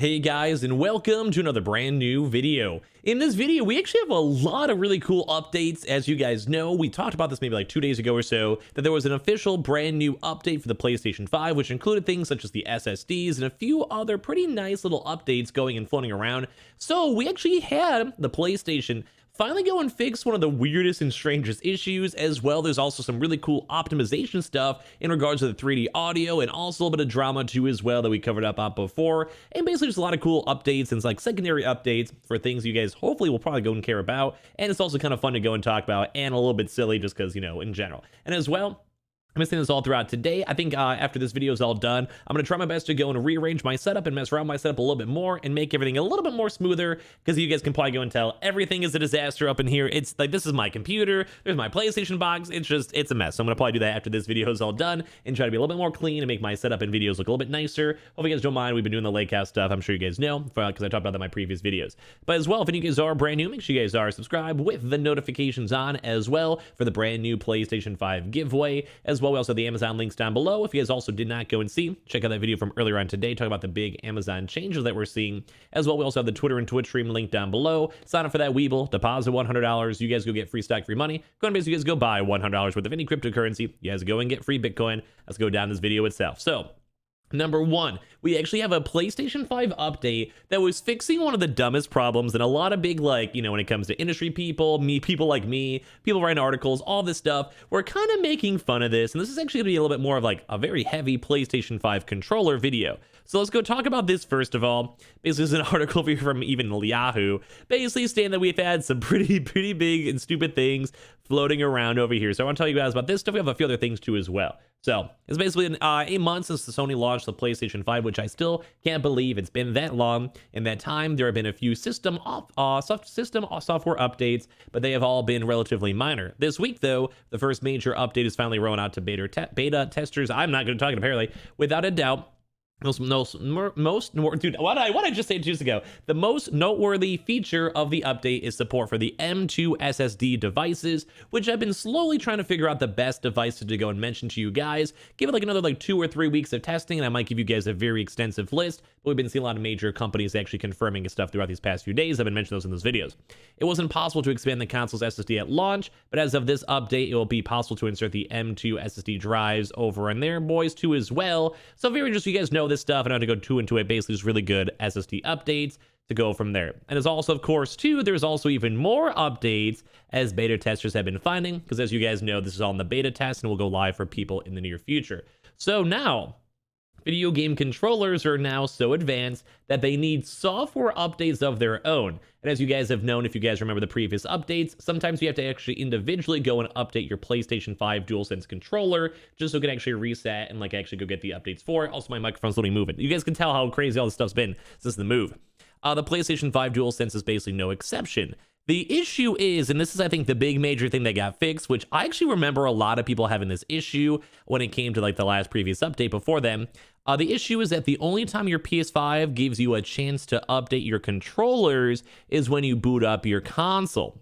Hey guys, and welcome to another brand new video. In this video, we actually have a lot of really cool updates. As you guys know, we talked about this maybe like 2 days ago or so, that there was an official brand new update for the PlayStation 5, which included things such as the SSDs and a few other pretty nice little updates going and floating around. So we actually had the PlayStation finally go and fix one of the weirdest and strangest issues. As well, there's also some really cool optimization stuff in regards to the 3D audio, and also a bit of drama too as well that we covered up before, and basically just a lot of cool updates and like secondary updates for things you guys hopefully will probably go and care about. And it's also kind of fun to go and talk about, and a little bit silly just because, you know, in general. And as well, I'm saying this all throughout today. I think after this video is all done, I'm going to try my best to go and rearrange my setup and mess around my setup a little bit more and make everything a little bit more smoother, because you guys can probably go and tell everything is a disaster up in here. It's like, this is my computer, there's my PlayStation box, it's a mess. So I'm going to probably do that after this video is all done and try to be a little bit more clean and make my setup and videos look a little bit nicer. Hope you guys don't mind. We've been doing the lake house stuff, I'm sure you guys know, because I talked about that in my previous videos. But as well, if any of you guys are brand new, make sure you guys are subscribed with the notifications on as well for the brand new PlayStation 5 giveaway. As well, we also have the Amazon links down below. If you guys also did not go and see, check out that video from earlier on today talking about the big Amazon changes that we're seeing. As well, we also have the Twitter and Twitch stream link down below. Sign up for that Weeble, deposit $100, you guys go get free stock, free money. Go and basically, you guys go buy $100 worth of any cryptocurrency, you guys go and get free Bitcoin. Let's go down this video itself. So number one, we actually have a PlayStation 5 update that was fixing one of the dumbest problems, and a lot of big, like, you know, when it comes to industry people, people like me, people writing articles, all this stuff, we're kind of making fun of this. And this is actually gonna be a little bit more of like a very heavy PlayStation 5 controller video. So let's go talk about this first of all. Basically, this is an article from even Yahoo, basically saying that we've had some pretty big and stupid things floating around over here. So I want to tell you guys about this stuff. We have a few other things too as well. So it's basically been 8 months since the Sony launched the PlayStation 5, which I still can't believe it's been that long. In that time, there have been a few software updates, but they have all been relatively minor. This week, though, the first major update is finally rolling out to beta testers. I'm not going to talk it apparently, without a doubt. Dude, what did I just say 2 years ago? The most noteworthy feature of the update is support for the M2 SSD devices, which I've been slowly trying to figure out the best devices to go and mention to you guys. Give it like another 2 or 3 weeks of testing, and I might give you guys a very extensive list. But we've been seeing a lot of major companies actually confirming stuff throughout these past few days. I've been mentioning those in those videos. It wasn't possible to expand the console's SSD at launch, but as of this update, it will be possible to insert the M2 SSD drives over in there, boys, too, as well. So very just so you guys know this stuff, and I don't have to go too into it. Basically, just really good SSD updates to go from there. And there's also, of course, too, there's also even more updates as beta testers have been finding, because as you guys know, this is all in the beta test and will go live for people in the near future. So now, video game controllers are now so advanced that they need software updates of their own. And as you guys have known, if you guys remember the previous updates, sometimes you have to actually individually go and update your PlayStation 5 DualSense controller just so it can actually reset and like actually go get the updates for it. Also, my microphone's slowly moving. You guys can tell how crazy all this stuff's been since the move. The PlayStation 5 DualSense is basically no exception. The issue is, and this is, I think, the big major thing that got fixed, which I actually remember a lot of people having this issue when it came to like the last previous update before them. The issue is that the only time your PS5 gives you a chance to update your controllers is when you boot up your console.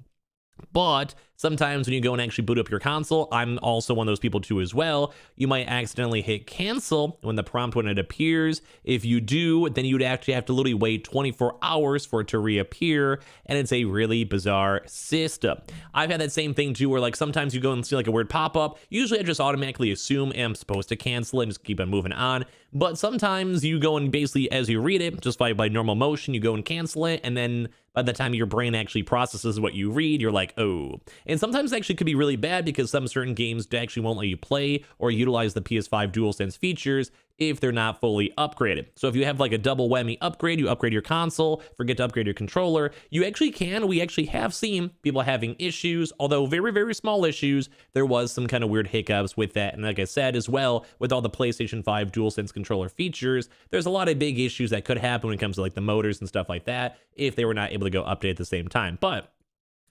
But sometimes when you go and actually boot up your console, I'm also one of those people too as well, you might accidentally hit cancel when the prompt when it appears. If you do, then you'd actually have to literally wait 24 hours for it to reappear, and it's a really bizarre system. I've had that same thing too, where like sometimes you go and see like a weird pop-up. Usually I just automatically assume I'm supposed to cancel it and just keep on moving on. But sometimes you go and basically, as you read it, just by normal motion, you go and cancel it, and then by the time your brain actually processes what you read, you're like, oh. And sometimes it actually could be really bad because some certain games actually won't let you play or utilize the PS5 DualSense features if they're not fully upgraded. So if you have like a double whammy upgrade, you upgrade your console, forget to upgrade your controller, you actually can. We actually have seen people having issues, although very small issues. There was some kind of weird hiccups with that. And like I said as well, with all the PlayStation 5 DualSense controller features, there's a lot of big issues that could happen when it comes to like the motors and stuff like that if they were not able to go update at the same time. But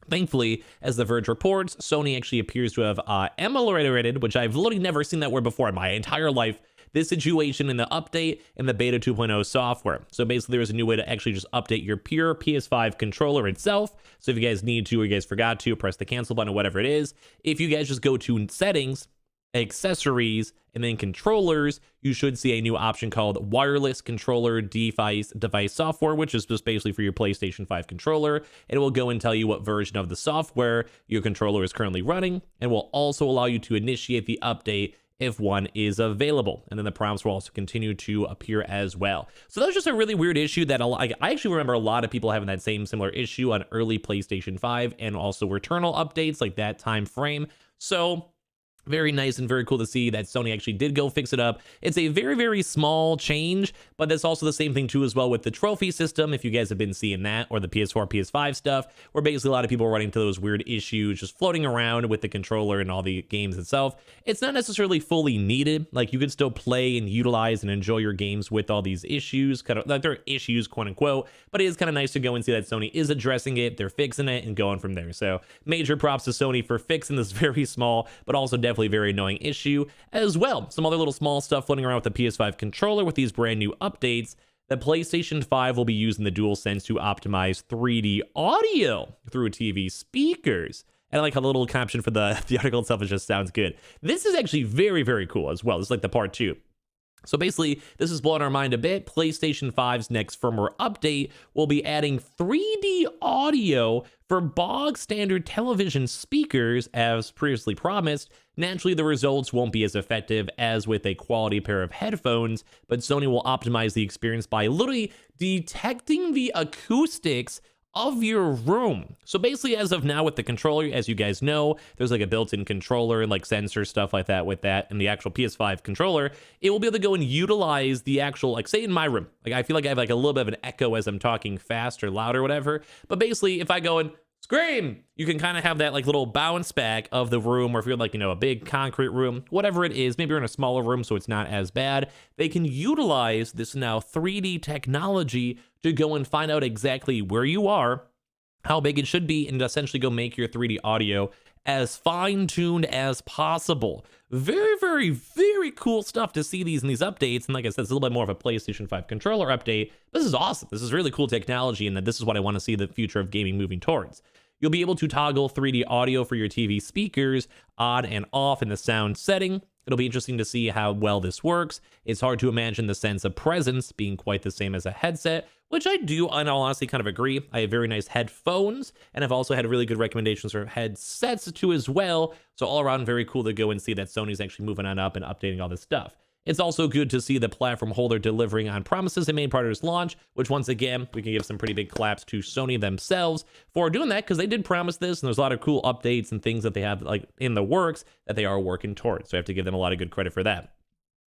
thankfully, as The Verge reports, Sony actually appears to have ameliorated, which I've literally never seen that word before in my entire life, this situation in the update and the beta 2.0 software. So basically there is a new way to actually just update your pure PS5 controller itself. So if you guys need to or you guys forgot to, press the cancel button or whatever it is. If you guys just go to settings accessories, and then controllers, you should see a new option called wireless controller device software, which is just basically for your PlayStation 5 controller. It will go and tell you what version of the software your controller is currently running, and will also allow you to initiate the update if one is available. And then the prompts will also continue to appear as well. So that was just a really weird issue that I actually remember a lot of people having that same similar issue on early PlayStation 5 and also Returnal updates, like that time frame. So very nice and very cool to see that Sony actually did go fix it up. It's a very, very small change, but that's also the same thing too as well with the trophy system, if you guys have been seeing that, or the PS4, PS5 stuff, where basically a lot of people are running into those weird issues just floating around with the controller and all the games itself. It's not necessarily fully needed. Like, you could still play and utilize and enjoy your games with all these issues, kind of like they're issues, quote unquote, but it is kind of nice to go and see that Sony is addressing it, they're fixing it and going from there. So major props to Sony for fixing this very small, but also definitely very annoying issue as well. Some other little small stuff floating around with the PS5 controller with these brand new updates. The PlayStation 5 will be using the DualSense to optimize 3D audio through TV speakers. And I like how the little caption for the article itself just sounds good. This is actually very, very cool as well. This is like the part 2. So basically, this is blowing our mind a bit. PlayStation 5's next firmware update will be adding 3D audio for bog standard television speakers as previously promised. Naturally, the results won't be as effective as with a quality pair of headphones, but Sony will optimize the experience by literally detecting the acoustics of your room. So basically, as of now with the controller, as you guys know, there's like a built-in controller and like sensor stuff like that with that, and the actual PS5 controller, it will be able to go and utilize the actual, like say in my room, like I feel like I have like a little bit of an echo as I'm talking fast or loud or whatever, but basically if I go and scream, you can kind of have that like little bounce back of the room, or if you're like, you know, a big concrete room, whatever it is, maybe you're in a smaller room so it's not as bad, they can utilize this now 3D technology to go and find out exactly where you are, how big it should be, and essentially go make your 3D audio as fine-tuned as possible. Very, very, very cool stuff to see these in these updates. And like I said, it's a little bit more of a PlayStation 5 controller update. This is awesome. This is really cool technology, and this is what I want to see the future of gaming moving towards. You'll be able to toggle 3D audio for your TV speakers on and off in the sound setting. It'll be interesting to see how well this works. It's hard to imagine the sense of presence being quite the same as a headset, which I do, in all honesty, kind of agree. I have very nice headphones, and I've also had really good recommendations for headsets too as well. So all around, very cool to go and see that Sony's actually moving on up and updating all this stuff. It's also good to see the platform holder delivering on promises they made prior to its launch, which once again, we can give some pretty big claps to Sony themselves for doing that, because they did promise this, and there's a lot of cool updates and things that they have like in the works that they are working towards. So I have to give them a lot of good credit for that.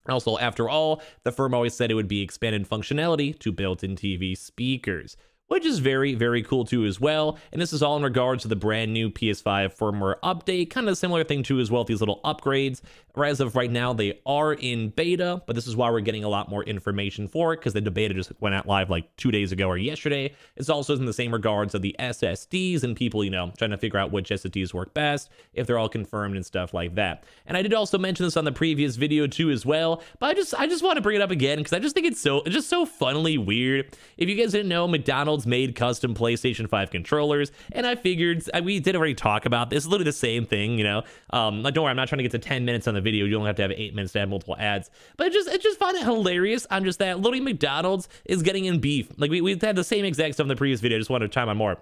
Also, after all, the firm always said it would be expanded functionality to built-in TV speakers, which is very, very cool too as well. And this is all in regards to the brand new PS5 firmware update, kind of a similar thing too as well with these little upgrades. As of right now, they are in beta, but this is why we're getting a lot more information for it, because the beta just went out live like 2 days ago or yesterday. It's also in the same regards of the SSDs and people, you know, trying to figure out which SSDs work best, if they're all confirmed and stuff like that. And I did also mention this on the previous video too as well, but I just want to bring it up again because I just think it's just so funnily weird. If you guys didn't know, McDonald's made custom PlayStation 5 controllers, and I figured we did already talk about this. It's literally the same thing, you know. Like, don't worry, I'm not trying to get to 10 minutes on the video. You don't have to have 8 minutes to have multiple ads, but I just find it hilarious. I'm just that literally McDonald's is getting in beef. Like we've had the same exact stuff in the previous video. I just wanted to chime on more.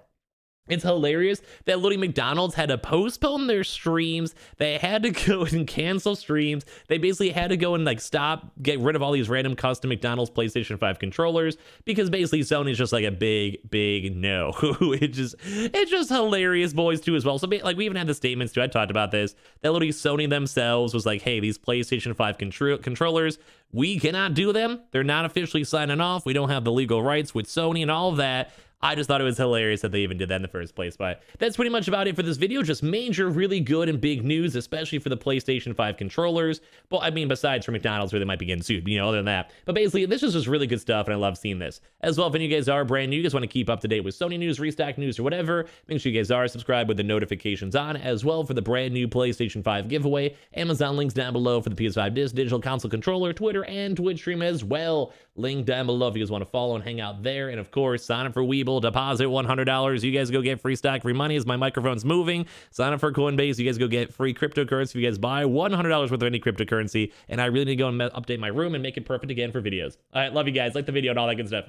It's hilarious that literally McDonald's had to postpone their streams. They had to go and cancel streams. They basically had to go and like get rid of all these random custom McDonald's PlayStation 5 controllers, because basically Sony's just like a big no. it's just hilarious, boys, too, as well. So like we even had the statements too. I talked about this. That literally Sony themselves was like, hey, these PlayStation 5 controllers, we cannot do them. They're not officially signing off. We don't have the legal rights with Sony and all of that. I just thought it was hilarious that they even did that in the first place. But that's pretty much about it for this video. Just major, really good and big news, especially for the PlayStation 5 controllers. But I mean, besides for McDonald's, where they might be getting sued, you know, other than that. But basically, this is just really good stuff, and I love seeing this. As well, if any of you guys are brand new, you guys want to keep up to date with Sony news, restock news, or whatever, make sure you guys are subscribed with the notifications on. As well, for the brand new PlayStation 5 giveaway, Amazon links down below for the PS5 Digital Console Controller, Twitter, and Twitch stream as well. Link down below if you guys want to follow and hang out there. And of course, sign up for Webull, deposit $100. You guys go get free stock, free money as my microphone's moving. Sign up for Coinbase. You guys go get free cryptocurrency if you guys buy $100 worth of any cryptocurrency. And I really need to go and update my room and make it perfect again for videos. All right, love you guys. Like the video and all that good stuff.